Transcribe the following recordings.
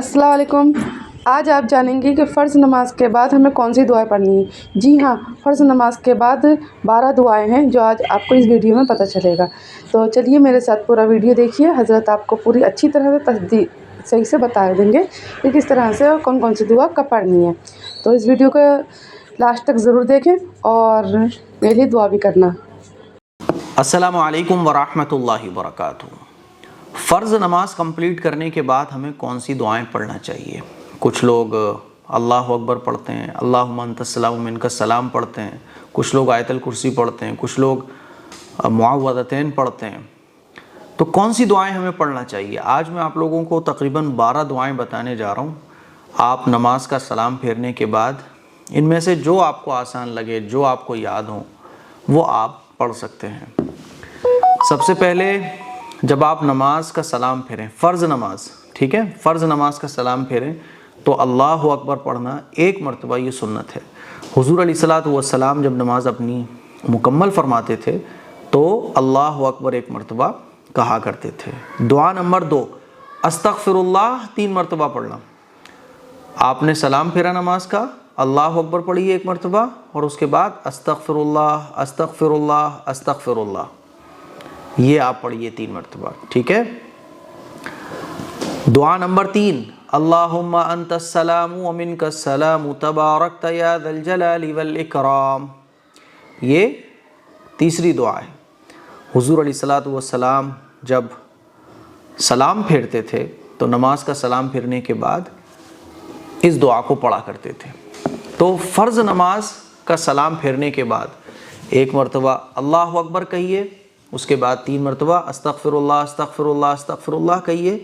السلام علیکم۔ آج آپ جانیں گے کہ فرض نماز کے بعد ہمیں کون سی دعائیں پڑھنی ہیں۔ جی ہاں، فرض نماز کے بعد 12 دعائیں ہیں جو آج آپ کو اس ویڈیو میں پتہ چلے گا۔ تو چلیے میرے ساتھ پورا ویڈیو دیکھیے۔ حضرت آپ کو پوری اچھی طرح سے صحیح سے بتا دیں گے کہ کس طرح سے اور کون کون سی دعا کب پڑھنی ہے۔ تو اس ویڈیو کو لاسٹ تک ضرور دیکھیں اور میرے لیے دعا بھی کرنا۔ السلام علیکم ورحمۃ اللہ وبرکاتہ۔ فرض نماز کمپلیٹ کرنے کے بعد ہمیں کون سی دعائیں پڑھنا چاہیے؟ کچھ لوگ اللہ اکبر پڑھتے ہیں، اللہم انت السلام و منک السلام پڑھتے ہیں، کچھ لوگ آیت الکرسی پڑھتے ہیں، کچھ لوگ معوذتین پڑھتے ہیں۔ تو کون سی دعائیں ہمیں پڑھنا چاہیے؟ آج میں آپ لوگوں کو تقریباً 12 دعائیں بتانے جا رہا ہوں۔ آپ نماز کا سلام پھیرنے کے بعد ان میں سے جو آپ کو آسان لگے، جو آپ کو یاد ہوں، وہ آپ پڑھ سکتے ہیں۔ سب سے پہلے جب آپ نماز کا سلام پھیریں، فرض نماز، ٹھیک ہے، فرض نماز کا سلام پھیریں تو اللہ اکبر پڑھنا ایک مرتبہ یہ سنت ہے۔ حضور علیہ الصلوۃ والسلام جب نماز اپنی مکمل فرماتے تھے تو اللہ اکبر ایک مرتبہ کہا کرتے تھے۔ دعا نمبر 2، استغفر اللہ 3 مرتبہ پڑھنا۔ آپ نے سلام پھیرا نماز کا، اللہ اکبر پڑھیے ایک مرتبہ اور اس کے بعد استغفر اللہ استغفر اللہ استغفر اللہ، یہ آپ پڑھیے 3 مرتبہ، ٹھیک ہے۔ دعا نمبر 3، اللہم انت السلام و منک السلام تبارکت یا ذا الجلال والاکرام، یہ تیسری دعا ہے۔ حضور علیہ الصلوۃ والسلام جب سلام پھیرتے تھے تو نماز کا سلام پھیرنے کے بعد اس دعا کو پڑھا کرتے تھے۔ تو فرض نماز کا سلام پھیرنے کے بعد ایک مرتبہ اللہ اکبر کہیے، اس کے بعد 3 مرتبہ استغفر اللہ استغفر اللہ استغفر اللہ کہیے،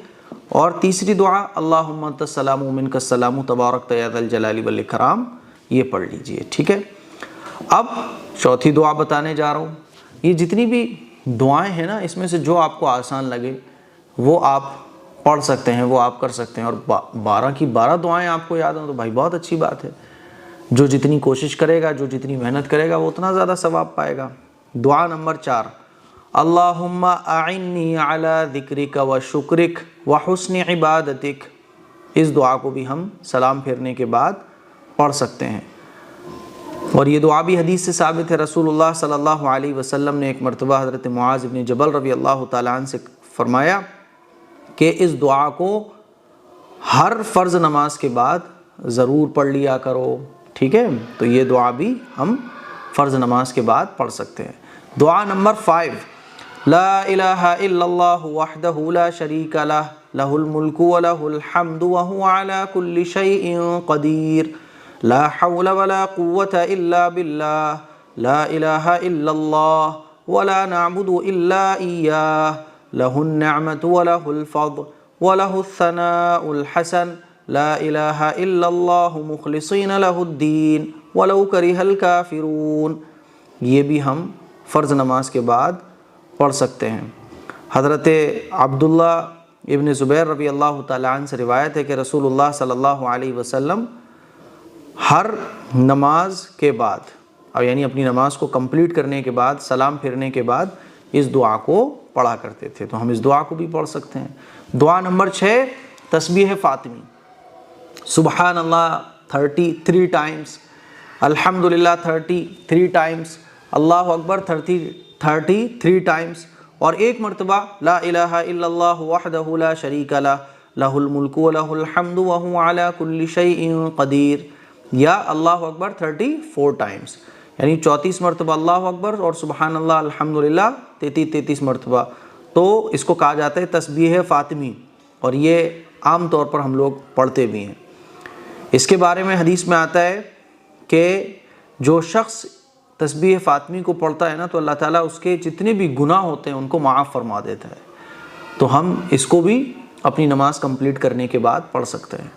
اور تیسری دعا اللہم انت السلام و منک السلام تبارکت یا ذا الجلال والاکرام، یہ پڑھ لیجئے، ٹھیک ہے۔ اب چوتھی دعا بتانے جا رہا ہوں۔ یہ جتنی بھی دعائیں ہیں نا، اس میں سے جو آپ کو آسان لگے وہ آپ پڑھ سکتے ہیں، وہ آپ کر سکتے ہیں، اور 12 کی 12 دعائیں آپ کو یاد ہوں تو بھائی بہت اچھی بات ہے۔ جو جتنی کوشش کرے گا، جو جتنی محنت کرے گا، وہ اتنا زیادہ ثواب پائے گا۔ دعا نمبر 4، اللہم اعنی علی ذکرک و شکرک و حسن عبادتک، اس دعا کو بھی ہم سلام پھیرنے کے بعد پڑھ سکتے ہیں، اور یہ دعا بھی حدیث سے ثابت ہے۔ رسول اللہ صلی اللہ علیہ وسلم نے ایک مرتبہ حضرت معاذ بن جبل رضی اللہ تعالیٰ عنہ سے فرمایا کہ اس دعا کو ہر فرض نماز کے بعد ضرور پڑھ لیا کرو، ٹھیک ہے۔ تو یہ دعا بھی ہم فرض نماز کے بعد پڑھ سکتے ہیں۔ دعا نمبر 5، لا الہ الا اللہ وحدہ لا شریک لہ لہ الملک ولہ الحمد وہو علی کل شیء قدیر، لا حول ولا قوة الا باللہ، لا الہ الا اللہ ولا نعبد الا ایاہ، لہ النعمت ولہ الفضل ولہ الثناء الحسن، لا الہ الا اللہ مخلصین لہ الدین ولو کرہ الکافرون، یہ بھی ہم فرض نماز کے بعد پڑھ سکتے ہیں۔ حضرت عبداللہ ابن زبیر رضی اللہ تعالیٰ عنہ سے روایت ہے کہ رسول اللہ صلی اللہ علیہ وسلم ہر نماز کے بعد، اور یعنی اپنی نماز کو کمپلیٹ کرنے کے بعد، سلام پھیرنے کے بعد اس دعا کو پڑھا کرتے تھے، تو ہم اس دعا کو بھی پڑھ سکتے ہیں۔ دعا نمبر 6، تسبیح فاطمی، سبحان اللہ 33 ٹائمز، الحمدللہ 33 ٹائمز، اللہ اکبر 33 ٹائمز، اور ایک مرتبہ لا الہ الا اللہ وحدہ لا شریک لہ لہ الملک ولہ الحمد وہو علی کل شیء قدیر، یا اللہ اکبر 34 ٹائمز، یعنی 34 مرتبہ اللہ اکبر اور سبحان اللہ الحمدللہ 33 مرتبہ۔ تو اس کو کہا جاتا ہے تسبیح فاطمی، اور یہ عام طور پر ہم لوگ پڑھتے بھی ہیں۔ اس کے بارے میں حدیث میں آتا ہے کہ جو شخص تسبیح فاطمی کو پڑھتا ہے نا تو اللہ تعالیٰ اس کے جتنے بھی گناہ ہوتے ہیں ان کو معاف فرما دیتا ہے، تو ہم اس کو بھی اپنی نماز کمپلیٹ کرنے کے بعد پڑھ سکتے ہیں،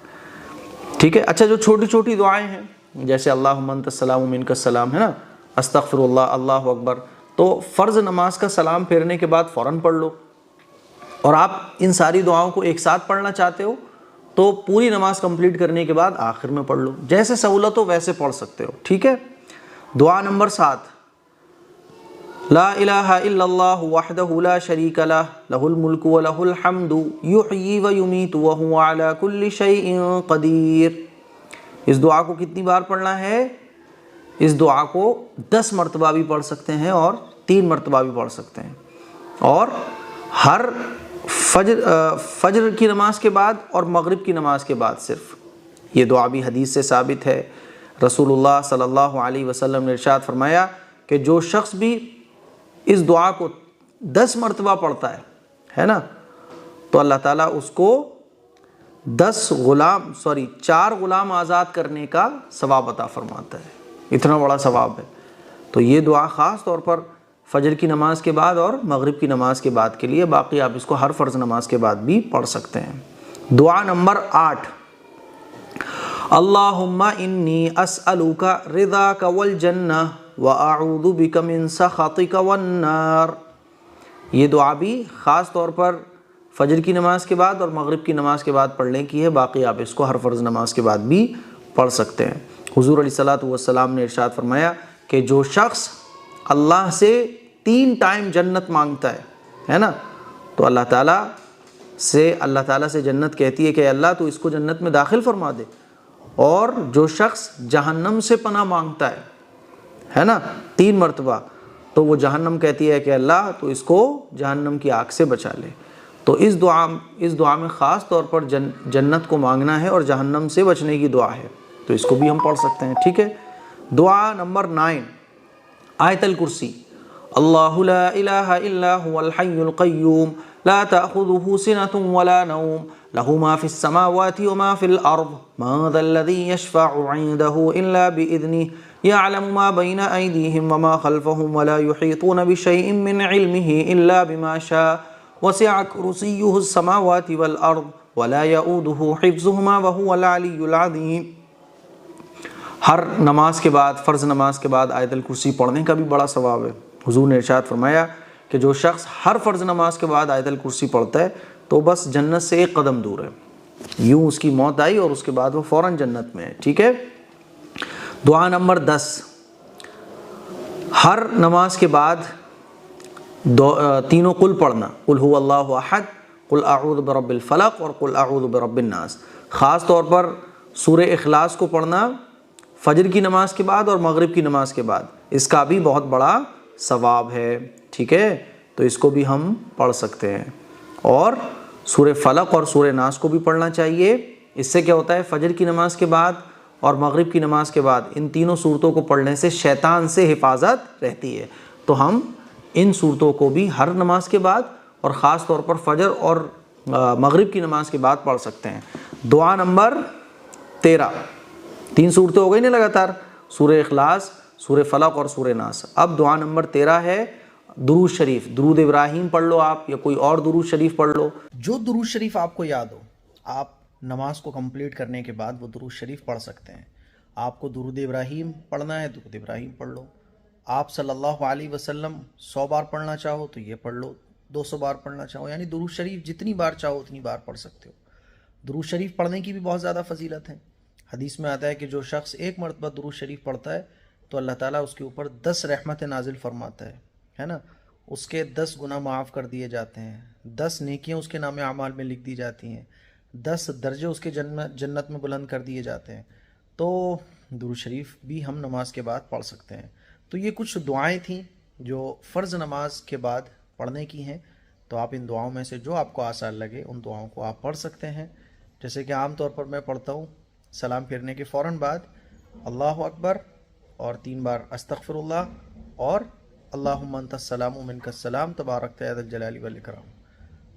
ٹھیک ہے۔ اچھا، جو چھوٹی چھوٹی دعائیں ہیں جیسے اللہم انت السلام و منک السلام ہے نا، استغفر اللہ، اللہ اکبر، تو فرض نماز کا سلام پھیرنے کے بعد فوراً پڑھ لو، اور آپ ان ساری دعاؤں کو ایک ساتھ پڑھنا چاہتے ہو تو پوری نماز کمپلیٹ کرنے کے بعد آخر میں پڑھ لو، جیسے سہولت ہو ویسے پڑھ سکتے ہو، ٹھیک ہے۔ دعا نمبر 7، لا الہ الا اللہ وحدہ لا شریک لہ لہ الملک ولہ الحمد یحیی ویمیت وہو علی کل شیء قدیر۔ اس دعا کو کتنی بار پڑھنا ہے؟ اس دعا کو 10 مرتبہ بھی پڑھ سکتے ہیں اور 3 مرتبہ بھی پڑھ سکتے ہیں، اور ہر فجر کی نماز کے بعد اور مغرب کی نماز کے بعد صرف۔ یہ دعا بھی حدیث سے ثابت ہے۔ رسول اللہ صلی اللہ علیہ وسلم نے ارشاد فرمایا کہ جو شخص بھی اس دعا کو 10 مرتبہ پڑھتا ہے نا، تو اللہ تعالیٰ اس کو 4 غلام آزاد کرنے کا ثواب عطا فرماتا ہے۔ اتنا بڑا ثواب ہے۔ تو یہ دعا خاص طور پر فجر کی نماز کے بعد اور مغرب کی نماز کے بعد کے لیے، باقی آپ اس کو ہر فرض نماز کے بعد بھی پڑھ سکتے ہیں۔ دعا نمبر 8، اللہم انی اسألک رضاک والجنہ واعوذ بک من سخطک والنار۔ یہ دعا بھی خاص طور پر فجر کی نماز کے بعد اور مغرب کی نماز کے بعد پڑھنے کی ہے، باقی آپ اس کو ہر فرض نماز کے بعد بھی پڑھ سکتے ہیں۔ حضور علیہ الصلوۃ والسلام نے ارشاد فرمایا کہ جو شخص اللہ سے 3 ٹائم جنت مانگتا ہے نا، تو اللہ تعالیٰ سے جنت کہتی ہے کہ اللہ تو اس کو جنت میں داخل فرما دے، اور جو شخص جہنم سے پناہ مانگتا ہے نا 3 مرتبہ، تو وہ جہنم کہتی ہے کہ اللہ تو اس کو جہنم کی آگ سے بچا لے۔ تو اس دعا میں خاص طور پر جنت کو مانگنا ہے اور جہنم سے بچنے کی دعا ہے، تو اس کو بھی ہم پڑھ سکتے ہیں، ٹھیک ہے۔ دعا نمبر 9، آیت الکرسی۔ اللہ لا الہ الا هو الحی القیوم لا تأخذه سنة ولا نوم له ما في السماوات وما في الأرض من ذا الذي يشفع عنده إلا بإذنه يعلم ما بين أيديهم وما خلفهم ولا يحيطون بشيء من علمه إلا بما شاء وسع كرسيه السماوات والأرض ولا يؤوده حفظهما وهو العلي العظيم۔ ہر نماز کے بعد، فرض نماز کے بعد آیت الکرسی پڑھنے کا بھی بڑا ثواب ہے۔ حضور نے ارشاد فرمایا کہ جو شخص ہر فرض نماز کے بعد آیت الکرسی پڑھتا ہے تو بس جنت سے 1 قدم دور ہے، یوں اس کی موت آئی اور اس کے بعد وہ فوراً جنت میں ہے، ٹھیک ہے۔ دعا نمبر 10، ہر نماز کے بعد تینوں قل پڑھنا، قل هو اللہ احد، قل اعوذ برب الفلق اور قل اعوذ برب الناس۔ خاص طور پر سورہ اخلاص کو پڑھنا فجر کی نماز کے بعد اور مغرب کی نماز کے بعد، اس کا بھی بہت بڑا ثواب ہے، ٹھیک ہے۔ تو اس کو بھی ہم پڑھ سکتے ہیں، اور سورہ فلق اور سورہ ناس کو بھی پڑھنا چاہیے۔ اس سے کیا ہوتا ہے، فجر کی نماز کے بعد اور مغرب کی نماز کے بعد ان تینوں صورتوں کو پڑھنے سے شیطان سے حفاظت رہتی ہے۔ تو ہم ان صورتوں کو بھی ہر نماز کے بعد اور خاص طور پر فجر اور مغرب کی نماز کے بعد پڑھ سکتے ہیں۔ دعا نمبر 13، 3 صورتیں ہو گئی نا لگاتار، سورہ اخلاص، سورہ فلق اور سورہ ناس۔ اب دعا نمبر 13 ہے درود شریف۔ درود ابراہیم پڑھ لو آپ، یا کوئی اور درود شریف پڑھ لو، جو درود شریف آپ کو یاد ہو۔ آپ نماز کو کمپلیٹ کرنے کے بعد وہ درود شریف پڑھ سکتے ہیں۔ آپ کو درود ابراہیم پڑھنا ہے، درود ابراہیم پڑھ لو۔ آپ صلی اللہ علیہ وسلم 100 بار پڑھنا چاہو تو یہ پڑھ لو، 200 بار پڑھنا چاہو، یعنی درود شریف جتنی بار چاہو اتنی بار پڑھ سکتے ہو۔ درود شریف پڑھنے کی بھی بہت زیادہ فضیلت ہے۔ حدیث میں آتا ہے کہ جو شخص 1 مرتبہ درود شریف پڑھتا ہے تو اللہ تعالیٰ اس کے اوپر 10 رحمتیں نازل فرماتا ہے نا، اس کے 10 گناہ معاف کر دیے جاتے ہیں، 10 نیکیاں اس کے نام اعمال میں لکھ دی جاتی ہیں، 10 درجے اس کے جنت میں بلند کر دیے جاتے ہیں۔ تو درود شریف بھی ہم نماز کے بعد پڑھ سکتے ہیں۔ تو یہ کچھ دعائیں تھیں جو فرض نماز کے بعد پڑھنے کی ہیں، تو آپ ان دعاؤں میں سے جو آپ کو آسان لگے ان دعاؤں کو آپ پڑھ سکتے ہیں۔ جیسے کہ عام طور پر میں پڑھتا ہوں سلام پھیرنے کے فوراً بعد اللہ اکبر اور 3 بار استغفر اللہ اور اللہم انت السلام و منک السلام تبارکت یا ذا الجلال والاکرام۔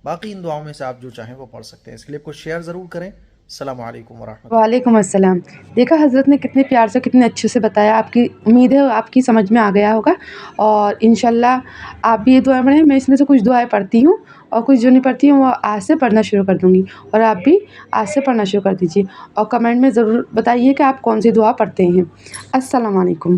باقی ان دعاؤں میں سے آپ جو چاہیں وہ پڑھ سکتے ہیں۔ اس کلپ کو شیئر ضرور کریں۔ السلام علیکم ورحمۃ اللہ۔ وعلیکم السلام۔ دیکھا حضرت نے کتنے پیار سے کتنے اچھے سے بتایا، آپ کی امید ہے آپ کی سمجھ میں آ گیا ہوگا، اور انشاءاللہ آپ بھی یہ دعائیں پڑھیں۔ میں اس میں سے کچھ دعائیں پڑھتی ہوں اور کچھ جو نہیں پڑھتی ہوں وہ آج سے پڑھنا شروع کر دوں گی، اور آپ بھی آج سے پڑھنا شروع کر دیجیے، اور کمنٹ میں ضرور بتائیے کہ آپ کون سی دعا پڑھتے ہیں۔ السلام علیکم۔